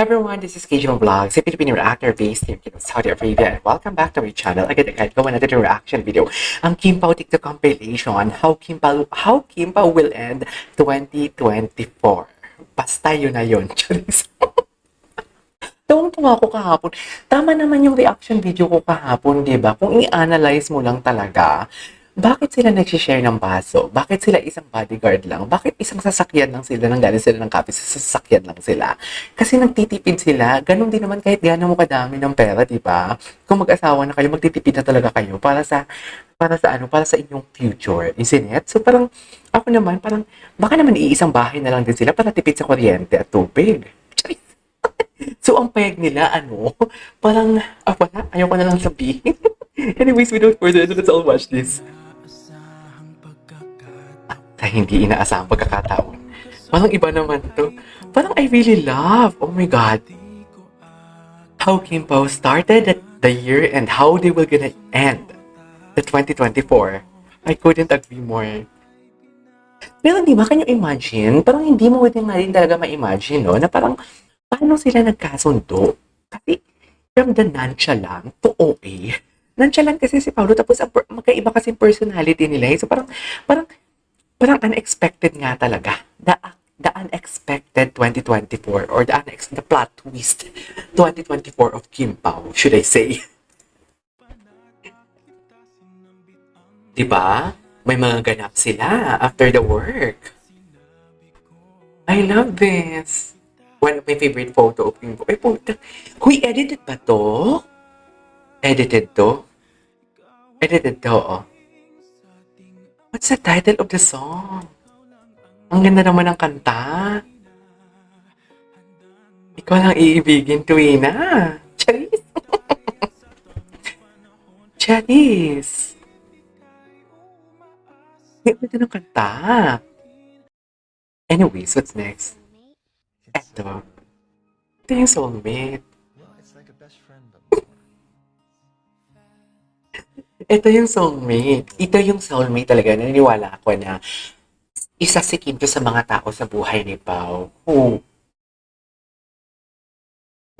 everyone, this is KJ Vlogs, a Filipino reactor based here in Saudi Arabia, and welcome back to my channel. Agad-agad gawa natin yung reaction video. Ang Kim Pao TikTok compilation, how Kim Pao will end 2024. Basta yun na yun. Charis. Tuwang-tuwa ko kahapon. Tama naman yung reaction video ko kahapon, di ba? Kung i-analyze mo lang talaga, bakit sila nagsishare ng baso? Bakit sila isang bodyguard lang? Bakit isang sasakyan lang sila nang galing sila ng kape sa sasakyan lang sila? Kasi nagtitipid sila. Ganon din naman kahit gaano mo kadami ng pera, di ba? Kung mag-asawa na kayo, magtitipid na talaga kayo para sa inyong future, isn't it? So parang ako naman, parang baka naman iisang bahay na lang din sila para tipid sa kuryente at tubig. So, ang peg nila, parang, wala, ayoko na lang sabihin. Anyways, without further ado, let's all watch this. Hindi inaasahang pagkakataon. Parang iba naman to. Parang I really love, oh my God, how Kim Pao started the year and how they will gonna end the 2024. I couldn't agree more. Pero di ba, can you imagine? Parang hindi mo din nga rin talaga ma-imagine, no? Na parang, paano sila nagkasundo? Kasi, from the nonchalant to OA. Nonchalant kasi si Paolo, tapos magkaiba kasi personality nila. So parang unexpected nga talaga. The unexpected 2024 or the plot twist 2024 of Kim Pao, should I say. Diba? May mga ganap sila after the work. I love this. One of my favorite photo of Kim Pao. Ay, puta. Huy, edited ba to? Edited to? Edited to, oh. What's the title of the song? Ang ganda naman ng kanta. Ikaw lang iibigin, Tuwina. Charis. Charis. Ang ganda ng kanta. Anyways, what's next? Eto. Ito yung soulmate. Ito yung soulmate. Ito yung soulmate talaga. Naniniwala ako na isa si Kim to sa mga tao sa buhay ni Pao who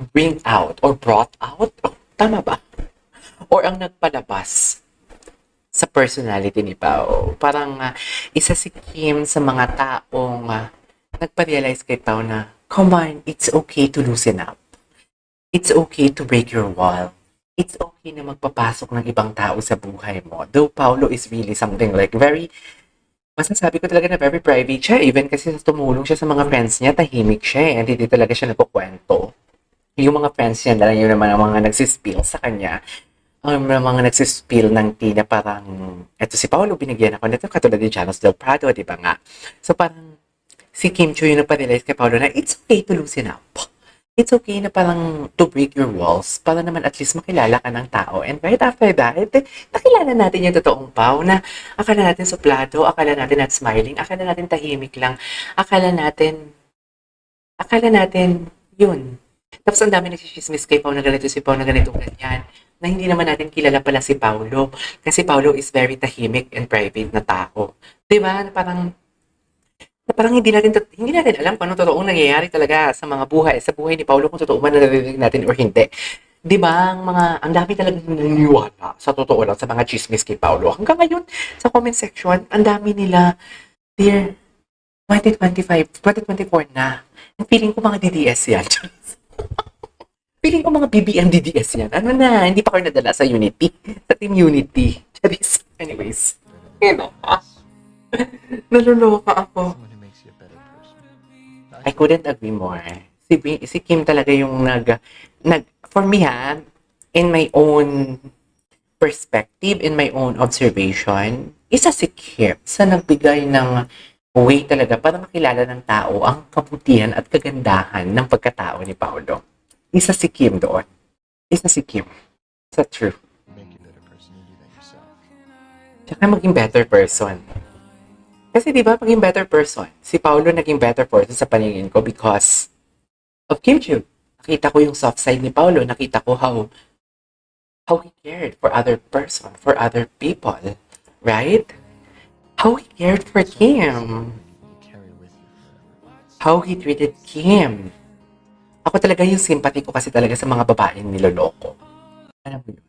bring out or brought out, tama ba? Or ang nagpalabas sa personality ni Pao. Parang isa si Kim sa mga taong nagpa-realize kay Pao na, come on, it's okay to loosen up. It's okay to break your wall. It's okay na magpapasok ng ibang tao sa buhay mo. Though Paolo is really something like masasabi ko talaga na very private siya. Even kasi tumulong siya sa mga friends niya, tahimik siya eh. Hindi talaga siya nagkukwento. Yung mga friends niya, dahil yun naman ang mga nagsispill sa kanya. Ang mga nagsispill ng tea na parang, eto si Paolo, binigyan ako nito, katulad ni Janos Del Prado, di ba nga? So parang, si Kim Chiu yung nagpa-realize kay Paolo na it's okay to loosen up. It's okay na parang to break your walls para naman at least makilala ka ng tao. And right after that, nakilala natin yung totoong Pao na akala natin suplado, akala natin not smiling, akala natin tahimik lang, akala natin, yun. Tapos ang dami nagsisismis kay Pao na ganito, si Pao na ganito, ganyan. Na hindi naman natin kilala pala si Paolo. Kasi Paolo is very tahimik and private na tao. Diba? Parang hindi natin alam kung ano totoong nangyayari talaga sa buhay ni Paolo, kung totoo man naririnig natin or hindi. 'Di ba? Ang dami talagang naniniwala sa totoo lang sa mga chismis kay Paolo. Hanggang ngayon sa comment section, ang dami nila, dear 2025, 2024 na. And feeling ko mga DDS yan. Feeling ko mga BBM DDS yan. Ano na, hindi pa kayo nadala sa Unity. Sa Team Unity. Charis. Anyways. Naluluka ako. I couldn't agree more. Si Kim talaga yung for me in my own perspective, in my own observation, isa si Kim sa nagbigay ng way talaga para makilala ng tao ang kabutihan at kagandahan ng pagkatao ni Paolo. Isa si Kim doon. Isa si Kim. Is that true? Tsaka maging better person. Kasi di ba maging better person? Si Paolo naging better person sa paningin ko because of Kim Chiu. Nakita ko yung soft side ni Paolo. Nakita ko how he cared for other person, for other people. Right? How he cared for Kim. How he treated Kim. Ako talaga yung sympathy ko kasi talaga sa mga babaeng niloloko. Alam mo yun?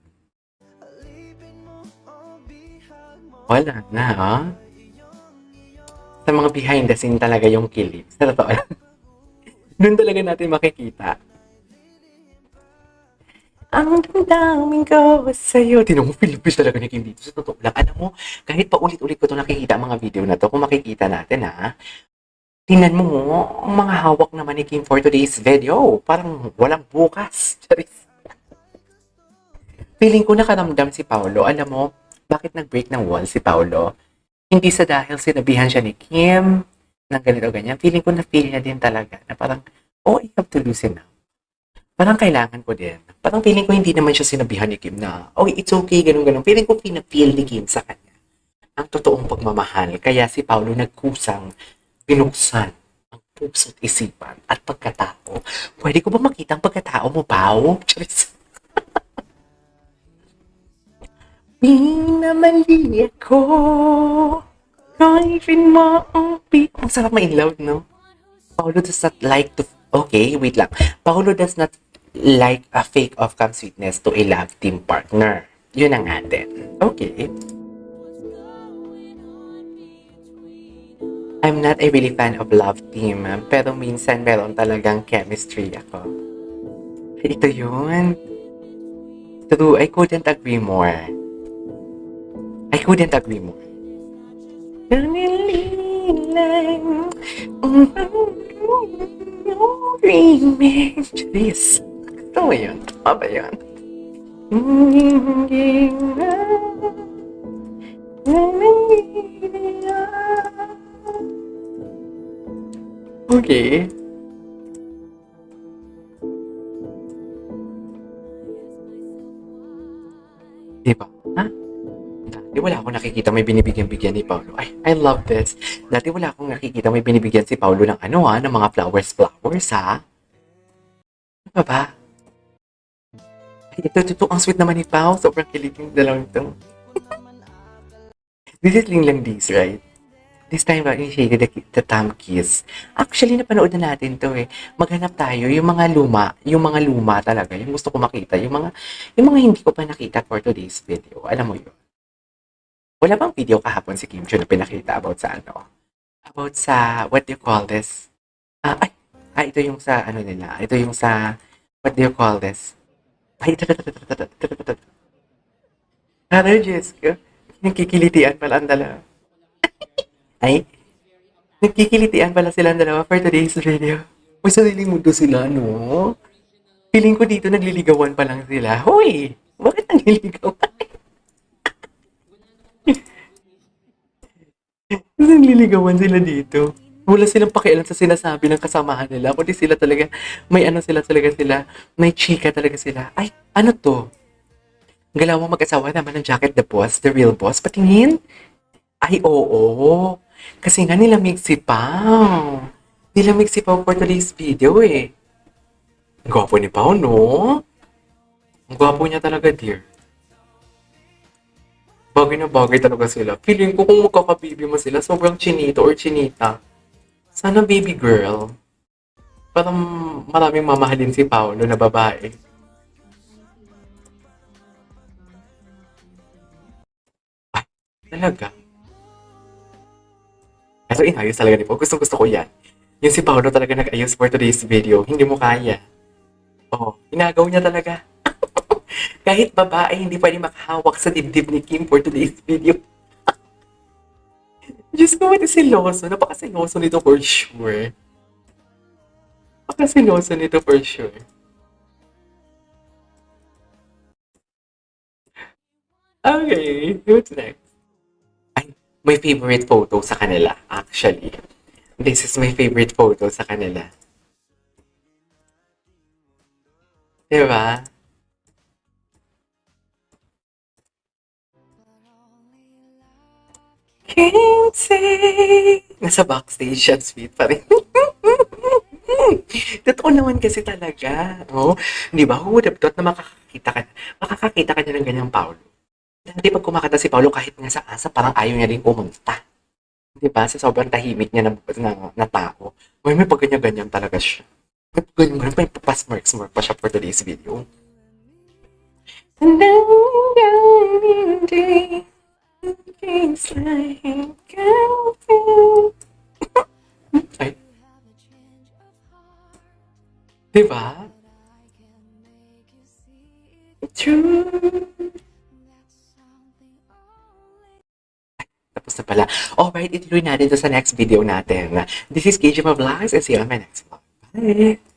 Wala na, ha? Sa mga behind the scene talaga yung kilig. Sa totoo lang. Doon talaga natin makikita. Ang damdamin ko sa'yo. Tinong Philippines talaga ni Kim dito. Sa totoo lang. Alam mo, kahit pa ulit-ulit ko ito nakikita ang mga video na to, kung makikita natin ha, tingnan mo, ang mga hawak naman ni Kim for today's video. Parang walang bukas. Charis. Feeling ko nakaramdam si Paolo. Alam mo, bakit nag-break ng wall si Paolo? Hindi sa dahil sinabihan siya ni Kim ng ganito ganyan. Feeling ko na-feel niya din talaga na parang, oh, I have to loosen up. Parang kailangan ko din. Parang feeling ko hindi naman siya sinabihan ni Kim na, oh, it's okay, ganun-ganun. Feeling ko feel ni Kim sa kanya ang totoong pagmamahal. Kaya si Paolo nagkusang binuksan ang puso't isipan at pagkatao. Pwede ko ba makita ang pagkatao mo, Pao? Charis. Minamali ako. Kaifin mo ang ang sarap ma-inloud, no? Paolo does not like to... Okay, wait lang. Paolo does not like a fake of-cam sweetness to a love team partner. Yun ang atin. Okay. I'm not a really fan of love team, pero minsan meron talagang chemistry ako. Ito yun. True, I couldn't agree more. I couldn't agree more. Nanilang dreaming. Jeez. Ito mo yun? Tama ba yun? Okay. Diba? Ha? Dati wala akong nakikita may binibigyan-bigyan ni Paolo. Ay, I love this. Dati wala akong nakikita may binibigyan si Paolo ng ano ng mga flowers ha? Ano ba? Ay, ito, ang sweet naman ni Pao. Sobrang kilig yung dalawang ito. This is Ling Lang Dis, right? This time, I initiated the thumb kiss. Actually, napanood na natin to eh. Maghanap tayo, yung mga luma talaga, yung gusto ko makita, yung mga hindi ko pa nakita for today's video. Alam mo yun. Wala bang video kahapon si Kim Chiu na pinakita about sa ano? About sa, what do you call this? Ito yung sa, ano nila, ito yung sa, what do you call this? Ay, ito. Ano, Jessica? Nakikilitian pala ang dalawa. Ay, nagkikilitian pala silang dalawa for today's video. May sariling mundo sila, no? Feeling ko dito nagliligawan pa lang sila. Hoy! Bakit nagliligawan? Nagliligawan sila dito. Wala silang pakialam sa sinasabi ng kasamahan nila. Kundi sila talaga, may ano sila talaga sila. May chika talaga sila. Ay, ano to? Galaw mo mag-asawa naman ng Jacket the Boss, the real boss. Patingin? Ay, oo. Kasi nga nilamig si Pao. Nilamig si Pao for today's video eh. Ang gwapo ni Pao, no? Ang gwapo niya talaga, dear. Bagay na bagay talaga sila. Feeling ko kung magkakabibi mo sila, sobrang chinito or chinita. Sana baby girl. Parang maraming mamahalin si Paolo na babae. Ay, talaga. Ito inayos talaga ni Pao. Gusto ko yan. Yung si Paolo talaga nag-ayos for today's video. Hindi mo kaya. Oo, inagaw niya talaga. Kahit babae, hindi pwede makahawak sa dibdib ni Kim for today's video. Diyos ko, ito siloso. Napakasiloso nito for sure. Napakasiloso nito for sure. Okay, what's next? Ay, my favorite photo sa kanila, actually. This is my favorite photo sa kanila. Diba? Can't say. Nasa backstage siya, sweet pa rin. Totoo naman kasi talaga. Oh, di ba? Who would have thought na makakakita ka niya ng ganyang Paolo? Dati pag kumakanta si Paolo kahit nga sa asa, parang ayaw niya rin pumunta. Di ba? Sa sobrang tahimik niya na tao. May pag ganyan-ganyan talaga siya. Ganyan, may papasmark-smark pa siya for today's video. Ay, diba? True. Tapos na pala. Alright, ituloy natin to sa next video natin. This is KJ Vlogs and see you on my next vlog. Bye!